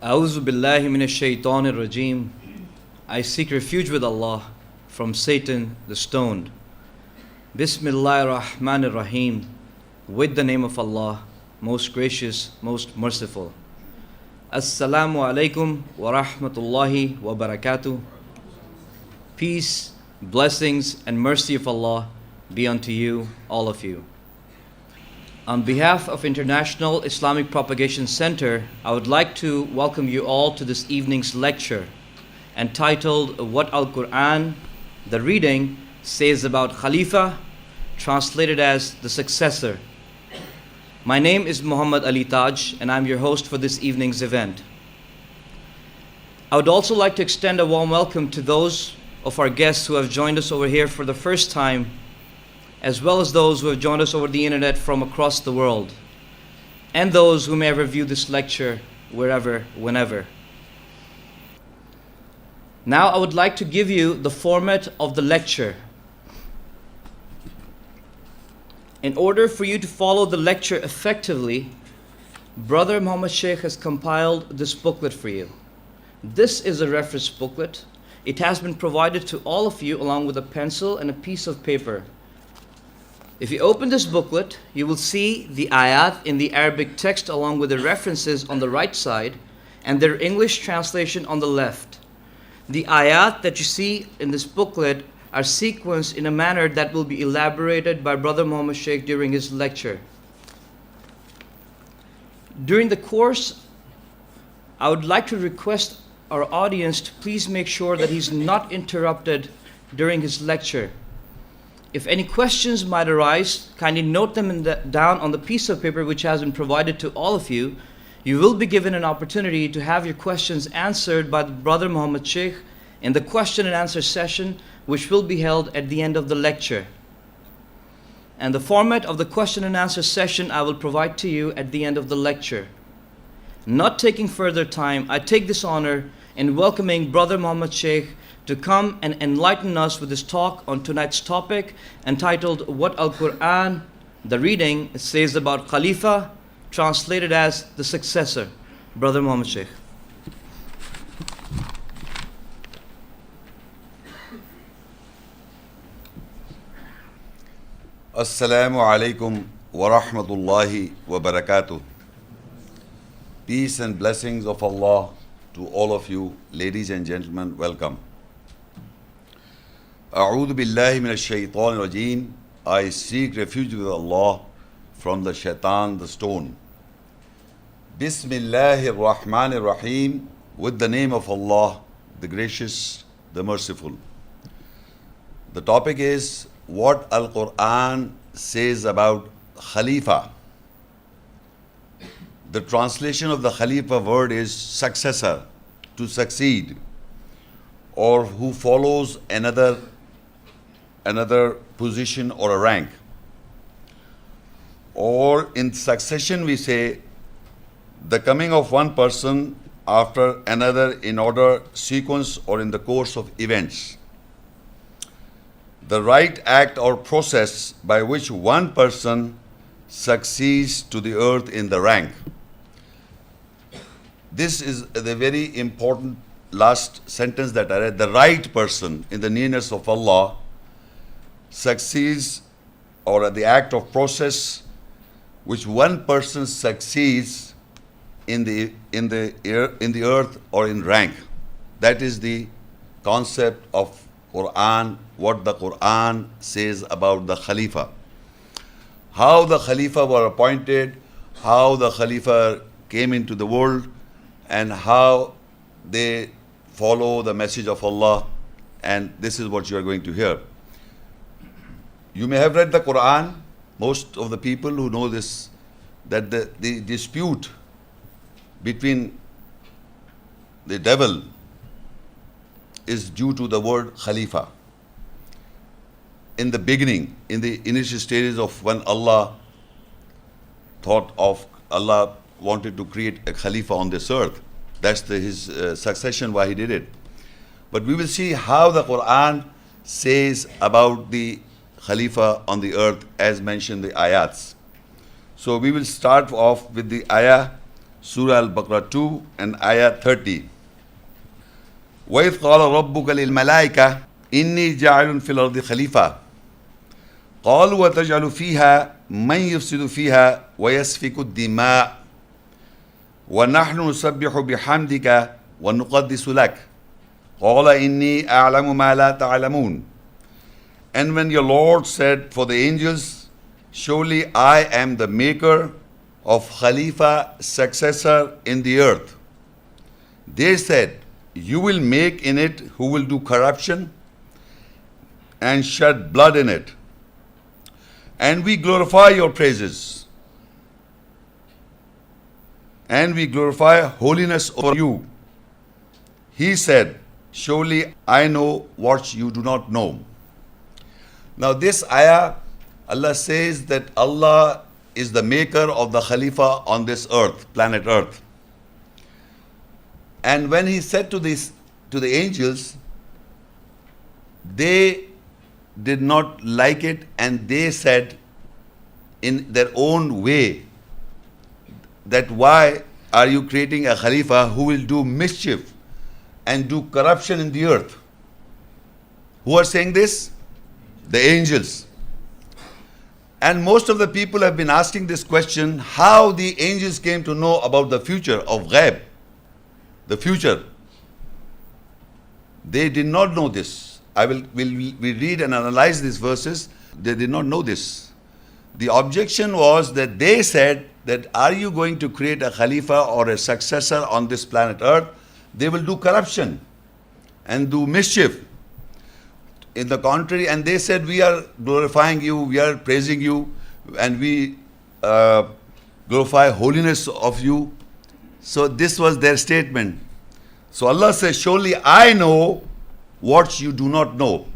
A'udhu billahi minash shaitanir rajim. I seek refuge with Allah from Satan the stoned. Bismillahir Rahmanir Rahim. With the name of Allah, most gracious, most merciful. Assalamu alaikum wa rahmatullahi wa barakatuh. Peace, blessings, and mercy of Allah be unto you, all of you. On behalf of International Islamic Propagation Center, I would like to welcome you all to this evening's lecture entitled What Al-Quran, the reading, says about Khalifa, translated as the Successor. My name is Muhammad Ali Taj, and I'm your host for this evening's event. I would also like to extend a warm welcome to those of our guests who have joined us over here for the first time, as well as those who have joined us over the internet from across the world, and those who may ever view this lecture wherever, whenever. Now I would like to give you the format of the lecture. In order for you to follow the lecture effectively, Brother Mohammad Shaikh has compiled this booklet for you. This is a reference booklet. It has been provided to all of you along with a pencil and a piece of paper. If you open this booklet, you will see the ayat in the Arabic text along with the references on the right side and their English translation on the left. The ayat that you see in this booklet are sequenced in a manner that will be elaborated by Brother Mohammad Shaikh during his lecture. During the course, I would like to request our audience to please make sure that he's not interrupted during his lecture. If any questions might arise, kindly note them down on the piece of paper which has been provided to all of you. You will be given an opportunity to have your questions answered by Brother Mohammad Shaikh in the question and answer session, which will be held at the end of the lecture. And the format of the question and answer session I will provide to you at the end of the lecture. Not taking further time, I take this honor in welcoming Brother Mohammad Shaikh to come and enlighten us with his talk on tonight's topic entitled What Al-Quran, the reading, says about Khalifa, translated as the Successor. Brother Mohammad Shaikh. Assalamu alaikum wa rahmatullahi wa barakatuh. Peace and blessings of Allah to all of you, ladies and gentlemen, welcome. A'udhu billahi minash shaitanir rajim. I seek refuge with Allah from the shaitan, the stone. Bismillahir Rahmanir Rahim. With the name of Allah, the gracious, the merciful. The topic is what Al-Quran says about Khalifa. The translation of the Khalifa word is successor, to succeed, or who follows another position or a rank. Or in succession we say the coming of one person after another in order, sequence, or in the course of events. The right act or process by which one person succeeds to the earth in the rank. This is the very important last sentence that I read. The right person in the nearness of Allah succeeds, or the act of process which one person succeeds in the earth or in rank. That is the concept of Quran, what the Quran says about the Khalifa. How the Khalifa were appointed, how the Khalifa came into the world, and how they follow the message of Allah. And this is what you are going to hear. You may have read the Quran. Most of the people who know this, that the dispute between the devil is due to the word Khalifa. In the beginning, in the initial stages of when Allah wanted to create a Khalifa on this earth. That's his succession, why he did it. But we will see how the Quran says about the Khalifa on the earth as mentioned the ayats. So we will start off with the ayah. Surah Al-Baqarah 2 and Ayah 30. وَإِذْ قَالَ رَبُّكَ لِلْمَلَائِكَةِ إِنِّي جَاعِلٌ فِي الْأَرْضِ خَلِيفَةً قَالُوا وَتَجْعَلُ فِيهَا مَنْ يُفْسِدُ فِيهَا وَيَسْفِكُ الدِّمَاءَ وَنَحْنُ نُسَبِّحُ بِحَمْدِكَ وَنُقَدِّسُ لَكَ قَالَ إِنِّي أَعْلَمُ مَا لَا تَعْلَمُونَ. And when your Lord said for the angels, surely I am the maker of Khalifa, successor in the earth. They said, you will make in it who will do corruption and shed blood in it. And we glorify your praises. And we glorify holiness over you. He said, surely I know what you do not know. Now this ayah, Allah says that Allah is the maker of the Khalifa on this earth, planet earth. And when he said to the angels, they did not like it, and they said in their own way that why are you creating a Khalifa who will do mischief and do corruption in the earth? Who are saying this? The angels. And most of the people have been asking this question, how the angels came to know about the future of ghaib, the future. They did not know this. We read and analyze these verses. They did not know this. The objection was that they said that are you going to create a Khalifa or a successor on this planet earth? They will do corruption and do mischief. In the contrary, and they said, we are glorifying you, we are praising you, and we glorify holiness of you. So this was their statement. So Allah says, surely I know what you do not know.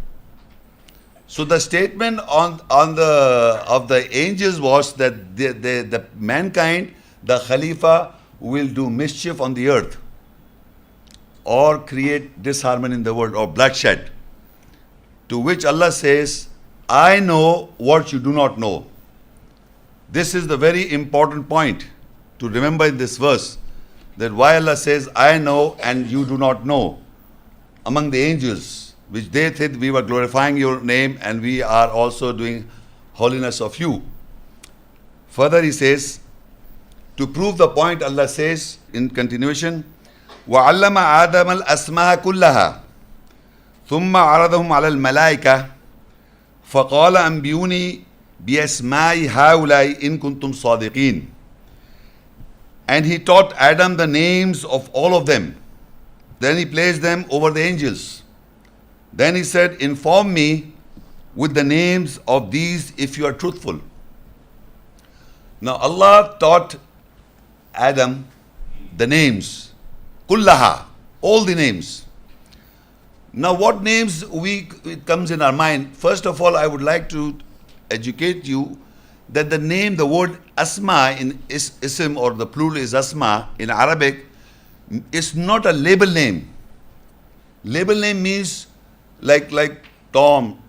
So the statement of the angels was that the mankind, the Khalifa, will do mischief on the earth or create disharmony in the world or bloodshed. To which Allah says, I know what you do not know. This is the very important point to remember in this verse, that why Allah says, I know and you do not know, among the angels, which they said we were glorifying your name and we are also doing holiness of you. Further he says, to prove the point, Allah says in continuation, وَعَلَّمَ آدَمَ الْأَسْمَاءَ كُلَّهَا ثم عرضهم على الملائكة فقال أنبئوني بأسماء هؤلاء إن كنتم صادقين. And he taught Adam the names of all of them. Then he placed them over the angels. Then he said, inform me with the names of these if you are truthful. Now Allah taught Adam the names, kullaha, all the names. Now what names it comes in our mind? First of all, I would like to educate you that the name, the word asma in ism, or the plural is asma in Arabic, is not a label name. Label name means like Tom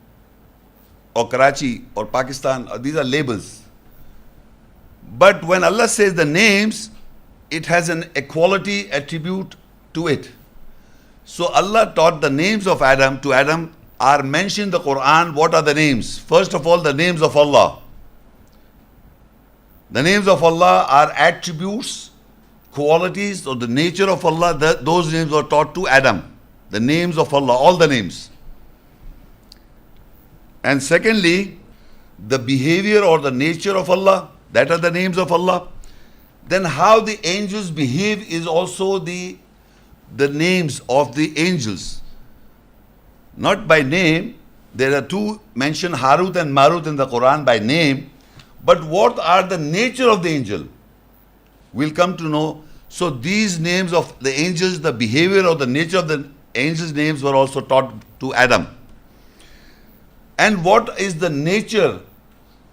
or Karachi or Pakistan, these are labels. But when Allah says the names, it has an equality attribute to it. So Allah taught the names of Adam to Adam are mentioned in the Quran. What are the names? First of all, the names of Allah. The names of Allah are attributes, qualities, or the nature of Allah. Those names were taught to Adam. The names of Allah, all the names. And secondly, the behavior or the nature of Allah, that are the names of Allah. Then how the angels behave is also the names of the angels. Not by name. There are two mentioned, Harut and Marut, in the Quran by name. But what are the nature of the angel? We'll come to know. So these names of the angels, the behavior or the nature of the angels' names were also taught to Adam. And what is the nature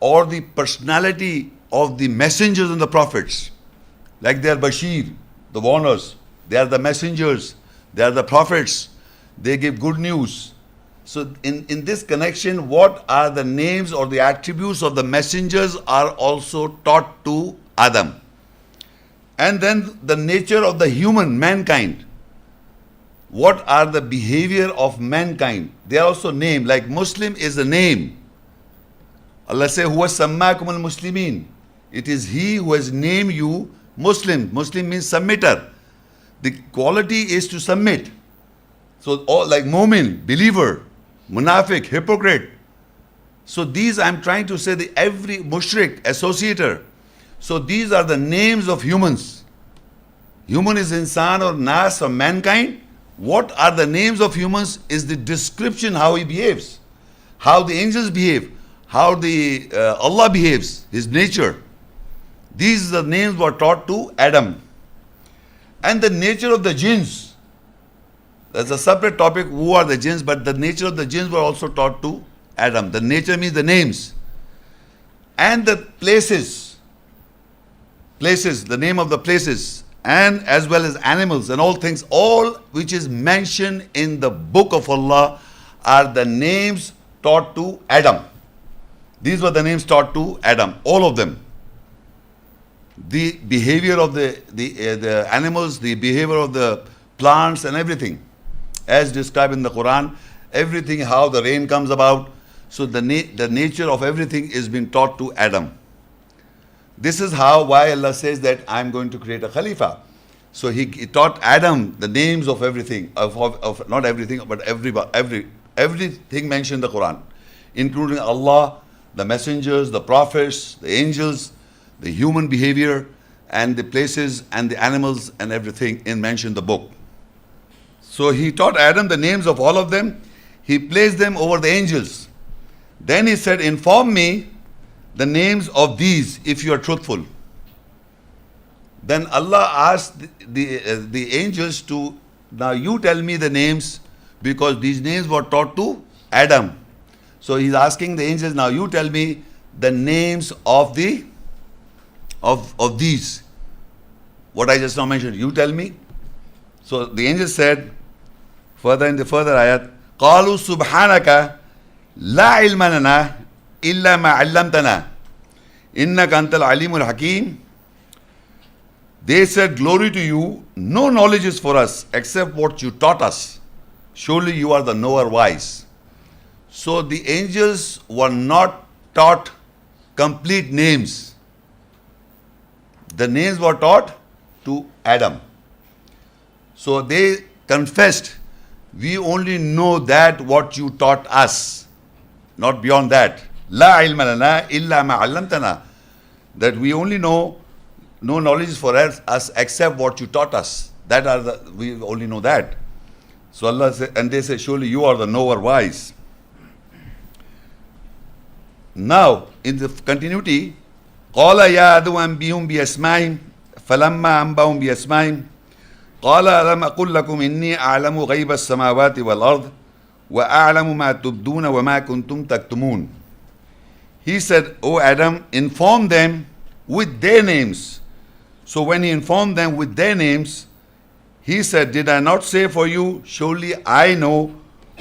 or the personality of the messengers and the prophets? Like they are Bashir, the warners. They are the messengers. They are the prophets. They give good news. So in this connection, what are the names or the attributes of the messengers are also taught to Adam. And then the nature of the human, mankind. What are the behavior of mankind? They are also named. Like Muslim is a name. Allah says, Huwa sammakum al-muslimin. It is He who has named you Muslim. Muslim means submitter. The quality is to submit. So all like mu'min, believer, munafiq, hypocrite. So these I'm trying to say the every mushrik, associator. So these are the names of humans. Human is insan or nas or mankind. What are the names of humans is the description how he behaves, how the angels behave, how the Allah behaves, his nature. These are the names were taught to Adam. And the nature of the jinns. That's a separate topic, who are the jinns, but the nature of the jinns were also taught to Adam. The nature means the names. And the places, the name of the places, and as well as animals and all things, all which is mentioned in the book of Allah are the names taught to Adam. These were the names taught to Adam, all of them. The behavior of the animals, the behavior of the plants and everything, as described in the Quran, everything, how the rain comes about. So the nature of everything is being taught to Adam. This is why Allah says that I'm going to create a Khalifa. So he taught Adam the names of everything, of not everything, but everything mentioned in the Quran, including Allah, the messengers, the prophets, the angels, the human behavior, and the places and the animals and everything mentioned in the book. So he taught Adam the names of all of them. He placed them over the angels. Then he said, inform me the names of these if you are truthful. Then Allah asked the angels to, now you tell me the names, because these names were taught to Adam. So he's asking the angels, now you tell me the names of these. What I just now mentioned, you tell me. So the angels said, further in the further ayat, قَالُوا سُبْحَانَكَ لَا عِلْمَ لَنَا إِلَّا مَا عَلَّمْتَنَا إِنَّكَ أَنْتَ الْعَلِيمُ الْحَكِيمُ. They said, glory to you, no knowledge is for us except what you taught us. Surely you are the knower wise. So the angels were not taught complete names. The names were taught to Adam. So they confessed, we only know that what you taught us, not beyond that. La ilma lana illa ma 'allamtana. That we only know, no knowledge is for us except what you taught us. We only know that. So Allah said, and they say, surely you are the knower wise. Now, in the continuity, قال يا آدم أنبئهم بأسمائهم فلما أنبأهم بأسمائهم قال ألم أقل لكم إني أعلم غيب السماوات والأرض وأعلم ما تبدون وما كنتم تكتمون. He said, O Adam, inform them with their names. So when he informed them with their names, he said, did I not say for you, surely I know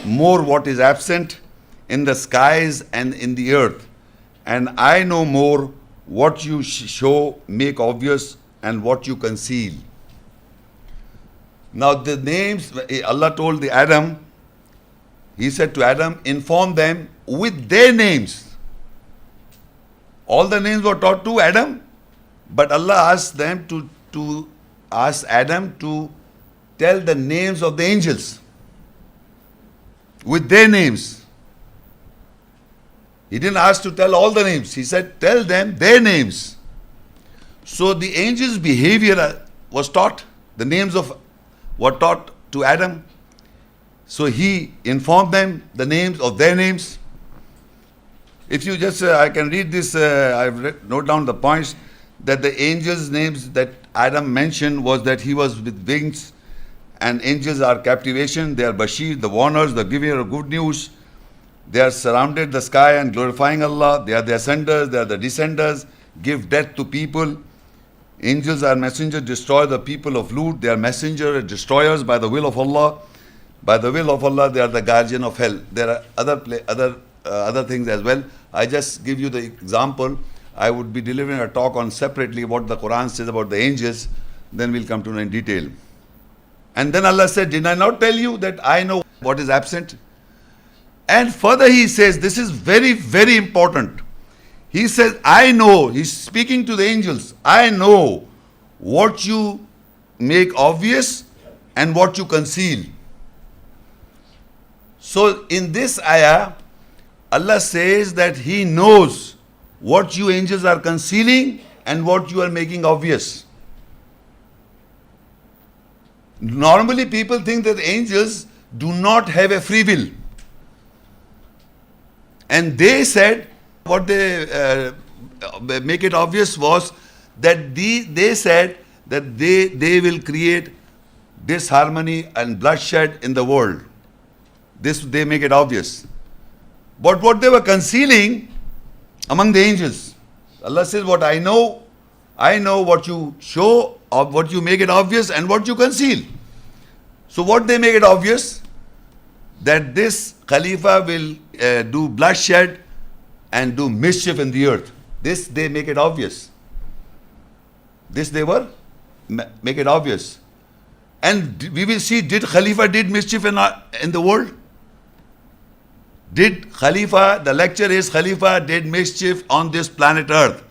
more what is absent in the skies and in the earth, and I know more what you show, make obvious, and what you conceal. Now the names, Allah told the Adam, he said to Adam, inform them with their names. All the names were taught to Adam, but Allah asked them to ask Adam to tell the names of the angels with their names. He didn't ask to tell all the names. He said, tell them their names. So the angels' behavior was taught. The names were taught to Adam. So he informed them the names of their names. If you just, I can read this, I've note down the points, that the angels' names that Adam mentioned was that he was with wings, and angels are captivation, they are Bashir, the warners, the giver of good news. They are surrounded the sky and glorifying Allah. They are the ascenders, they are the descenders, give death to people. Angels are messengers, destroy the people of Lut. They are messenger destroyers by the will of Allah. By the will of Allah, they are the guardian of hell. There are other things as well. I just give you the example. I would be delivering a talk on separately what the Quran says about the angels. then we'll come to know in detail. And then Allah said, did I not tell you that I know what is absent? And further he says, this is very, very important. He says, I know, he's speaking to the angels, I know what you make obvious and what you conceal. So in this ayah, Allah says that He knows what you angels are concealing and what you are making obvious. Normally people think that angels do not have a free will. And they said, what they make it obvious was that they said that they will create disharmony and bloodshed in the world. This they make it obvious. But what they were concealing among the angels, Allah says, what I know what you show, or what you make it obvious and what you conceal. So what they make it obvious? That this Khalifa will do bloodshed and do mischief in the earth. This they make it obvious. This they were make it obvious. And we will see, did Khalifa did mischief in the world? Did Khalifa, the lecture is Khalifa did mischief on this planet earth?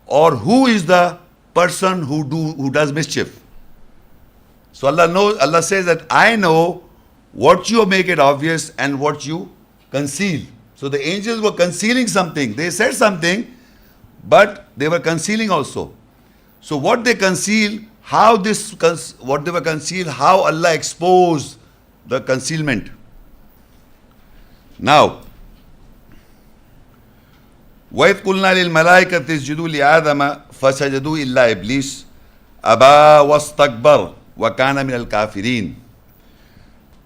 Or who is the person who does mischief? So Allah says that I know what you make it obvious and what you conceal. So the angels were concealing something. They said something, but they were concealing also. So what they conceal, how Allah exposed the concealment. Now, وَإِذْ قُلْنَا لِلْمَلَائِكَةِ اسْجُدُوا لِآدَمَ فَسَجَدُوا إِلَّا إِبْلِيسَ أَبَى وَاسْتَكْبَرَ وَكَانَ مِنَ الْكَافِرِينَ.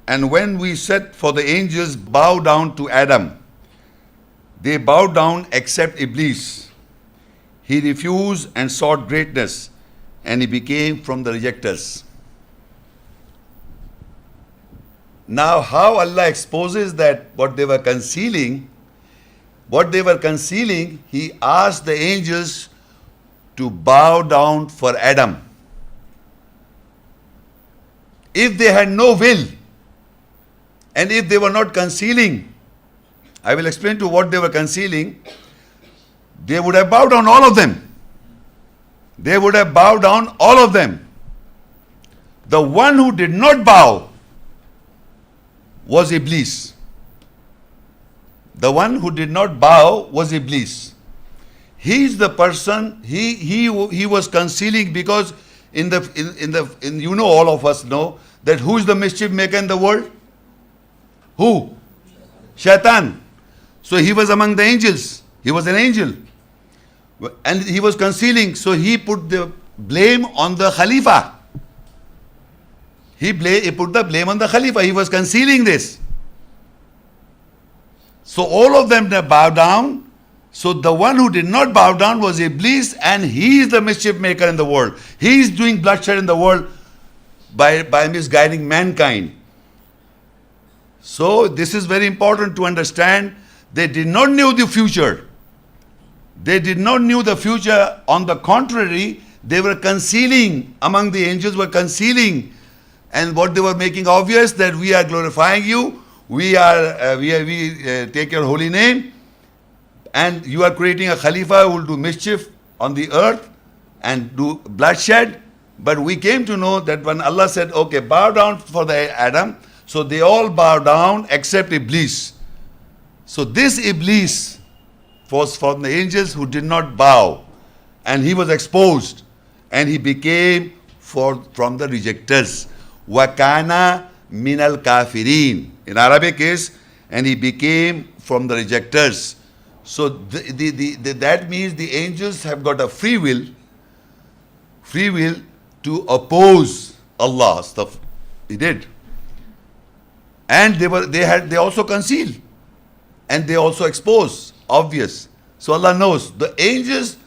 And when we said for the angels, bow down to Adam, they bowed down except Iblis. He refused and sought greatness, and he became from the rejectors. Now how Allah exposes that what they were concealing, He asked the angels to bow down for Adam. If they had no will, and if they were not concealing, I will explain to what they were concealing, they would have bowed down all of them. They would have bowed down all of them. The one who did not bow was Iblis. The one who did not bow was Iblis. He is the person, he was concealing, because in you know, all of us know that who is the mischief maker in the world? Who? Shaitan. So he was among the angels. He was an angel. And he was concealing. So he put the blame on the Khalifa. He put the blame on the Khalifa. He was concealing this. So all of them bowed down. So the one who did not bow down was Iblis, and he is the mischief maker in the world. He is doing bloodshed in the world by misguiding mankind. So this is very important to understand. They did not know the future. They did not know the future. On the contrary, they were concealing. Among the angels were concealing. And what they were making obvious, that we are glorifying you, we take your holy name, and you are creating a Khalifa who will do mischief on the earth and do bloodshed. But we came to know that when Allah said, okay, bow down for the Adam, so they all bow down except Iblis. So this Iblis was from the angels who did not bow, and he was exposed, and he became from the rejectors. Wakana minal kafirin. In Arabic is, and he became from the rejectors. So that means the angels have got a free will to oppose Allah. Stuff he did, and they also conceal, and they also expose. Obvious. So Allah knows the angels,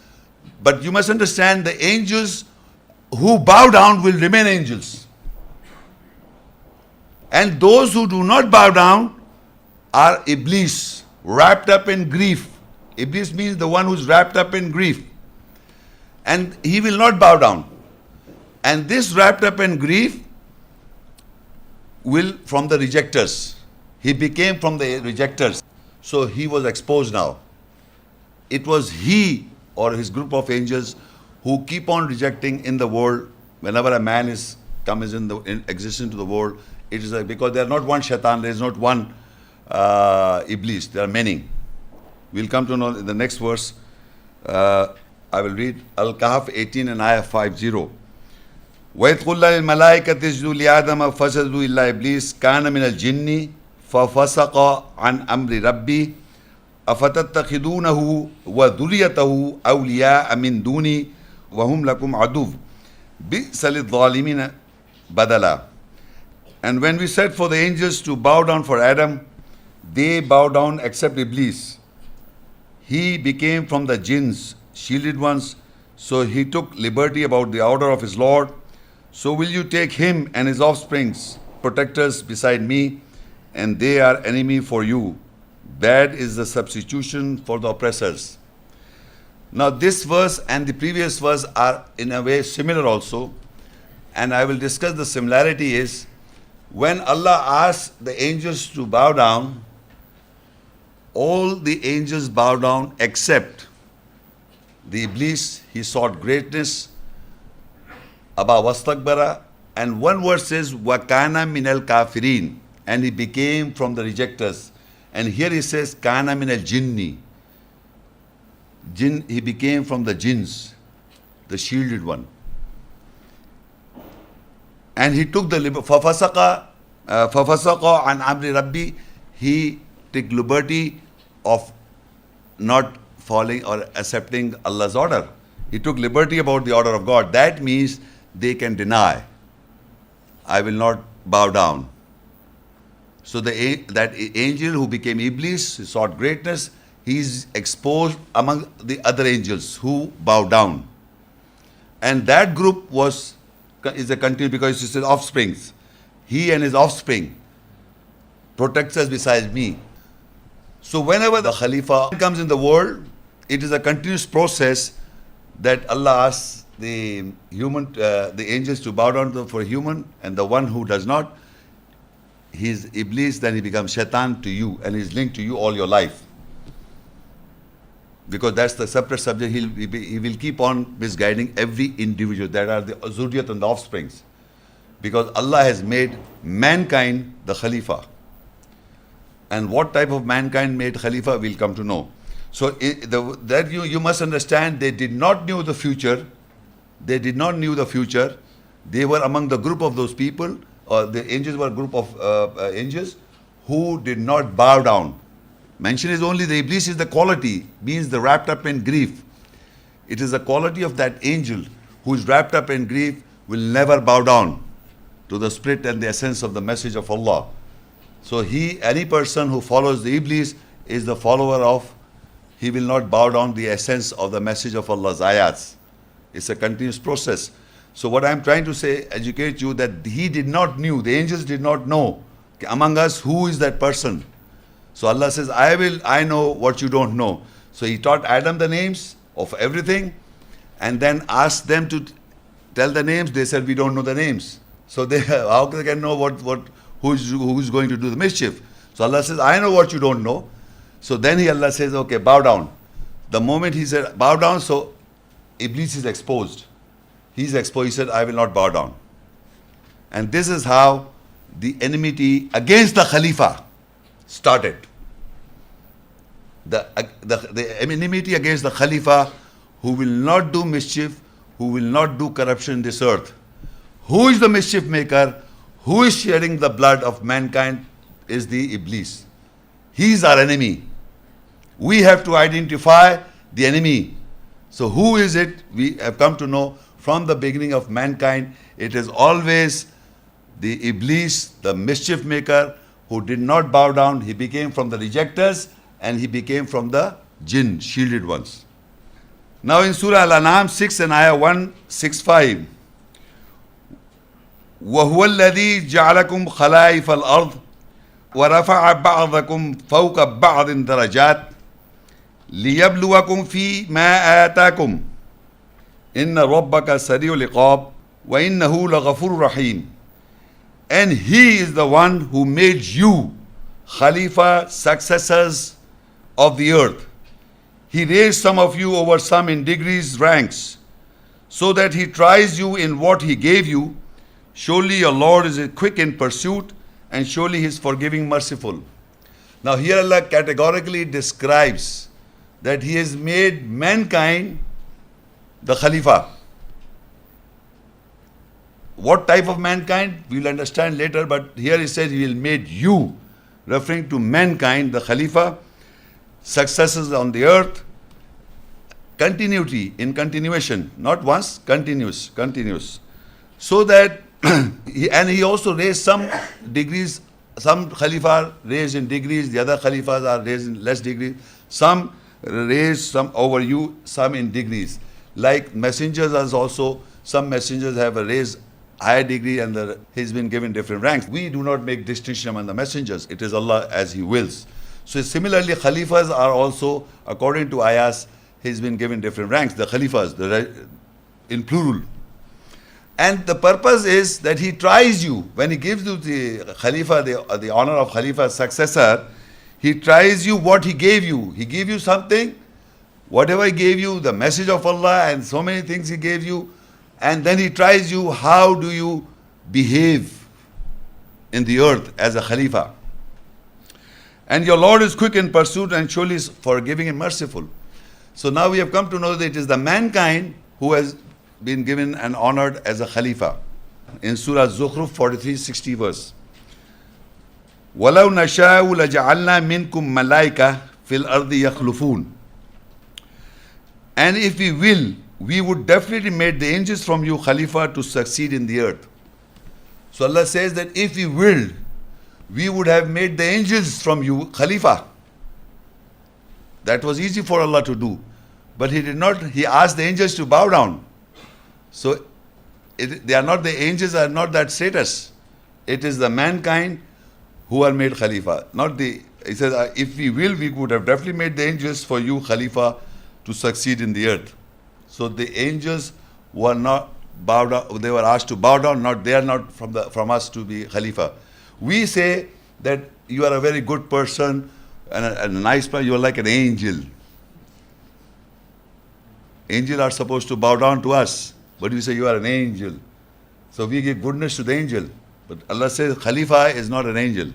but you must understand the angels who bow down will remain angels. And those who do not bow down are Iblis, wrapped up in grief. Iblis means the one who's wrapped up in grief. And he will not bow down. And this wrapped up in grief will from the rejectors. He became from the rejectors. So he was exposed now. It was he or his group of angels who keep on rejecting in the world. Whenever a man comes in existence to the world, it is like, because there are not one shaitan, there is not one iblis, there are many. We'll come to know in the next verse. I will read Al-Kahaf 18 and ayah 50. وَإِذْ قُلْنَا لِلْمَلَائِكَةِ اسْجُدُوا لِآدَمَ فَسَجَدُوا إِلَّا إِبْلِيسَ كَانَ مِنَ الْجِنِّ فَفَسَقَ عَنْ أَمْرِ رَبِّهِ أَفَتَتَّخِذُونَهُ وَذُرِّيَّتَهُ أَوْلِيَاءَ مِنْ دُونِي وَهُمْ لَكُمْ عَدُوٌّ بِئْسَ لِلظَّالِمِينَ بَدَلًا. And when we said for the angels to bow down for Adam, they bowed down except Iblis. He became from the jinns, shielded ones, so he took liberty about the order of his Lord. So will you take him and his offsprings, protectors beside me, and they are enemy for you. Bad is the substitution for the oppressors. Now this verse and the previous verse are in a way similar also, and I will discuss the similarity is when Allah asked the angels to bow down, all the angels bow down except the Iblis. He sought greatness, Aba wastakbara, and one verse says Wakana minal kafirin, and he became from the rejectors. And here he says Kana minal jinni. Jinn, he became from the jinns, the shielded one. And he took the fafasaqa an amri rabbi. He took liberty of not following or accepting Allah's order. He took liberty about the order of God. That means they can deny. I will not bow down. So that angel who became Iblis, he sought greatness, he is exposed among the other angels who bow down. And that group is a continued because it's his offsprings. He and his offspring protects us besides me. So whenever the Khalifa comes in the world, it is a continuous process that Allah asks the angels to bow down for human, and the one who does not, he is Iblis, then he becomes Shaitan to you, and he is linked to you all your life. Because that's the separate subject, he will keep on misguiding every individual. That are the Zurriyat and the offsprings. Because Allah has made mankind the Khalifa. And what type of mankind made Khalifa, we'll come to know. So that you must understand, they did not know the future. They did not know the future. They were among the group of those people, or the angels were a group of angels who did not bow down. Mention is only the Iblis is the quality, means the wrapped up in grief. It is the quality of that angel who is wrapped up in grief will never bow down to the spirit and the essence of the message of Allah. So any person who follows the Iblis is the follower of, he will not bow down the essence of the message of Allah's ayats. It's a continuous process. So what I'm trying to say, educate you that he did not know, the angels did not know among us who is that person. So Allah says, I know what you don't know. So he taught Adam the names of everything and then asked them to tell the names. They said, we don't know the names. So how they can know who's going to do the mischief? So Allah says, I know what you don't know. So then Allah says, okay, bow down. The moment he said, bow down, so Iblis is exposed. He's exposed. He said, I will not bow down. And this is how the enmity against the Khalifa started. The enmity against the Khalifa, who will not do mischief, who will not do corruption in this earth. Who is the mischief maker? Who is shedding the blood of mankind? Is the Iblis. He is our enemy. We have to identify the enemy. So who is it? We have come to know from the beginning of mankind, it is always the Iblis, the mischief maker, who did not bow down. He became from the rejectors and he became from the jinn, shielded ones. Now in Surah Al-Anam 6 and ayah 165, وَهُوَ الَّذِي جَعَلَكُمْ خَلَائِفَ الْأَرْضِ وَرَفَعَ بَعْضَكُمْ فَوْقَ بَعْضٍ دَرَجَاتٍ لِيَبْلُوَكُمْ فِي مَا آتَاكُمْ إِنَّ رَبَّكَ سَرِيعُ الْعِقَابِ وَإِنَّهُ لَغَفُورٌ رَحِيمٌ. And He is the one who made you Khalifa, successors of the earth. He raised some of you over some in degrees, ranks, so that He tries you in what He gave you. Surely your Lord is quick in pursuit, and surely He is forgiving, merciful. Now here Allah categorically describes that He has made mankind the Khalifa. What type of mankind? We will understand later, but here He says He will made you, referring to mankind, the Khalifa, successors on the earth, continuity, in continuation, not once, continuous. So that, and He also raised some degrees, some Khalifa raised in degrees, the other Khalifas are raised in less degrees, some raised some over you, some in degrees. Like messengers as also, some messengers have a raised higher degree and he's been given different ranks. We do not make distinction among the messengers. It is Allah as He wills. So similarly, Khalifas are also, according to ayahs, he's been given different ranks. The Khalifas, in plural. And the purpose is that He tries you. When He gives you the Khalifa, the honor of Khalifa, successor, He tries you what He gave you. He gave you something, whatever He gave you, the message of Allah and so many things He gave you, and then He tries you, how do you behave in the earth as a Khalifa. And your Lord is quick in pursuit and surely is forgiving and merciful. So now we have come to know that it is the mankind who has been given and honored as a Khalifa. In Surah Az-Zukhruf 43:60 verse. وَلَوْ نَشَاءُ لَجَعَلْنَا مِنْكُمْ مَلَائِكَةً فِي الْأَرْضِ يَخْلُفُونَ. And if we will, we would definitely make the angels from you Khalifa to succeed in the earth. So Allah says that if we willed, we would have made the angels from you Khalifa. That was easy for Allah to do. But He did not, He asked the angels to bow down. So they are not, the angels are not that status. It is the mankind who are made Khalifa. Not the, He says, if we will, we would have definitely made the angels for you Khalifa to succeed in the earth. So the angels were not bowed down, they were asked to bow down, they are not from us to be Khalifa. We say that you are a very good person and a nice person, you are like an angel. Angels are supposed to bow down to us, but we say you are an angel. So we give goodness to the angel. But Allah says Khalifa is not an angel.